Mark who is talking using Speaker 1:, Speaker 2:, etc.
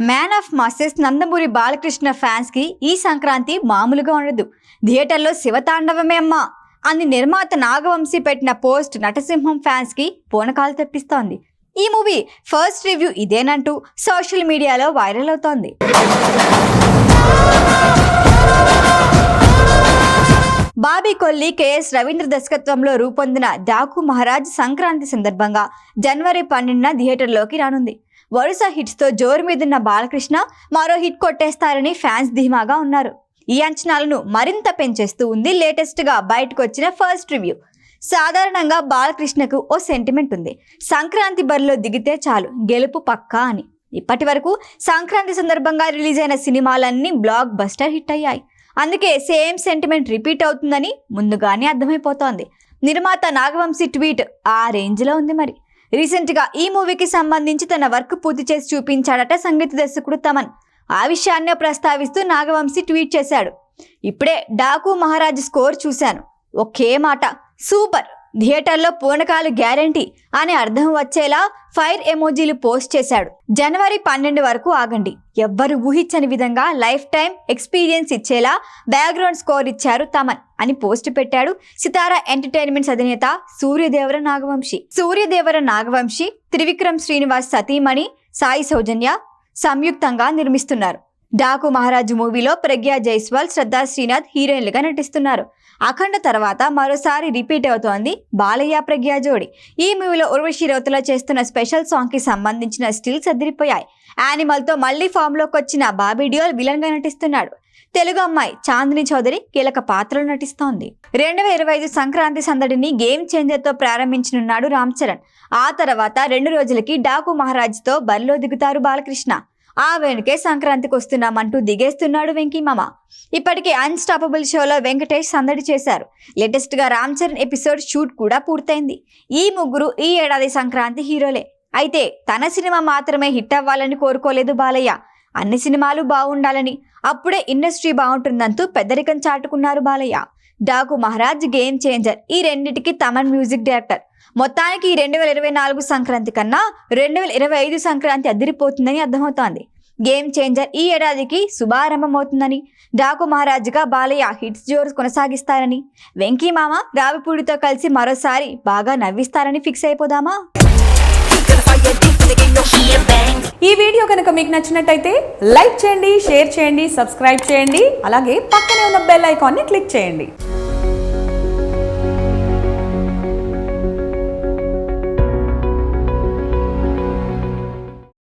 Speaker 1: Man of masses Nandamuri Balakrishna fans కి ఈ సంక్రాంతి మామూలుగా ఉండదు. థియేటర్లో శివతాండవమే అమ్మా అని నిర్మాత నాగవంశీ పెట్టిన పోస్ట్ నటసింహం ఫ్యాన్స్ కి పూనకాలు తెప్పిస్తోంది. ఈ మూవీ ఫస్ట్ రివ్యూ ఇదేనంటూ సోషల్ మీడియాలో వైరల్ అవుతోంది. బాబీ కొల్లి కెఎస్ రవీంద్ర దర్శకత్వంలో రూపొందిన డాకు మహారాజ్ సంక్రాంతి సందర్భంగా జనవరి 12న థియేటర్లోకి రానుంది. వరుస హిట్స్తో జోరు మీదున్న బాలకృష్ణ మరో హిట్ కొట్టేస్తారని ఫ్యాన్స్ ధీమాగా ఉన్నారు. ఈ అంచనాలను మరింత పెంచేస్తూ ఉంది లేటెస్ట్గా బయటకు వచ్చిన ఫస్ట్ రివ్యూ. సాధారణంగా బాలకృష్ణకు ఓ సెంటిమెంట్ ఉంది. సంక్రాంతి బరిలో దిగితే చాలు గెలుపు పక్కా అని. ఇప్పటి వరకు సంక్రాంతి సందర్భంగా రిలీజ్ అయిన సినిమాలన్నీ బ్లాక్ బస్టర్ హిట్ అయ్యాయి. అందుకే సేమ్ సెంటిమెంట్ రిపీట్ అవుతుందని ముందుగానే అర్థమైపోతోంది. నిర్మాత నాగవంశీ ట్వీట్ ఆ రేంజ్లో ఉంది. మరి రీసెంట్గా ఈ మూవీకి సంబంధించి తన వర్క్ పూర్తి చేసి చూపించాడట సంగీత దర్శకుడు తమన్. ఆ విషయాన్నే ప్రస్తావిస్తూ నాగవంశీ ట్వీట్ చేశాడు. ఇప్పుడే డాకు మహారాజ్ స్కోర్ చూశాను, ఒకే మాట సూపర్, థియేటర్లో పూనకాలు గ్యారంటీ అని అర్థం వచ్చేలా ఫైర్ ఎమోజీలు పోస్ట్ చేశాడు. జనవరి 12 వరకు ఆగండి, ఎవ్వరు ఊహించని విధంగా లైఫ్ టైం ఎక్స్పీరియన్స్ ఇచ్చేలా బ్యాక్గ్రౌండ్ స్కోర్ ఇచ్చారు తమన్ అని పోస్ట్ పెట్టాడు. సితారా ఎంటర్టైన్మెంట్స్ అధినేత సూర్యదేవర నాగవంశీ, త్రివిక్రమ్ శ్రీనివాస్ సతీమణి సాయి సౌజన్య సంయుక్తంగా నిర్మిస్తున్నారు. డాకు మహారాజ్ మూవీలో ప్రగ్యా జైస్వాల్, శ్రద్ధా శ్రీనాథ్ హీరోయిన్లుగా నటిస్తున్నారు. అఖండ తర్వాత మరోసారి రిపీట్ అవుతోంది బాలయ్య ప్రగ్యా జోడి. ఈ మూవీలో ఉర్వశి రౌతల చేస్తున్న స్పెషల్ సాంగ్ కి సంబంధించిన స్టిల్స్ అదిరిపోయాయి. యానిమల్తో మళ్లీ ఫామ్లోకి వచ్చిన బాబీ డియోల్ విలన్ గా నటిస్తున్నాడు. తెలుగు అమ్మాయి చాందిని చౌదరి కీలక పాత్రలు నటిస్తోంది. 2025 సంక్రాంతి సందడిని గేమ్ చేంజర్తో ప్రారంభించనున్నాడు రామ్ చరణ్. ఆ తర్వాత 2 రోజులకి డాకు మహారాజ్తో బరిలో దిగుతారు బాలకృష్ణ. ఆ వెనుకే సంక్రాంతికి వస్తున్నామంటూ దిగేస్తున్నాడు వెంకీ మామ. ఇప్పటికే అన్స్టాపబుల్ షోలో వెంకటేష్ సందడి చేశారు. లేటెస్ట్ గా రామ్ చరణ్ ఎపిసోడ్ షూట్ కూడా పూర్తయింది. ఈ ముగ్గురు ఈ ఏడాది సంక్రాంతి హీరోలే. అయితే తన సినిమా మాత్రమే హిట్ అవ్వాలని కోరుకోలేదు బాలయ్య. అన్ని సినిమాలు బాగుండాలని, అప్పుడే ఇండస్ట్రీ బాగుంటుందంటూ పెద్దరికం చాటుకున్నారు బాలయ్య. డాకు మహారాజ్, గేమ్ చేంజర్ ఈ రెండింటికి తమన్ మ్యూజిక్ డైరెక్టర్. మొత్తానికి 2024 సంక్రాంతి కన్నా 2025 సంక్రాంతి అదిరిపోతుందని అర్థమవుతోంది. గేమ్ చేంజర్ ఈ ఏడాదికి శుభారంభమవుతుందని, డాకు మహారాజ్గా బాలయ్య హిట్స్ జోరు కొనసాగిస్తారని, వెంకీ మామ రావిపూడితో కలిసి మరోసారి బాగా నవ్విస్తారని ఫిక్స్ అయిపోదామా?
Speaker 2: ఈ వీడియో కనుక మీకు నచ్చినట్టయితే లైక్ చేయండి, షేర్ చేయండి, సబ్స్క్రైబ్ చేయండి. అలాగే పక్కనే ఉన్న బెల్ ఐకాన్ని క్లిక్ చేయండి.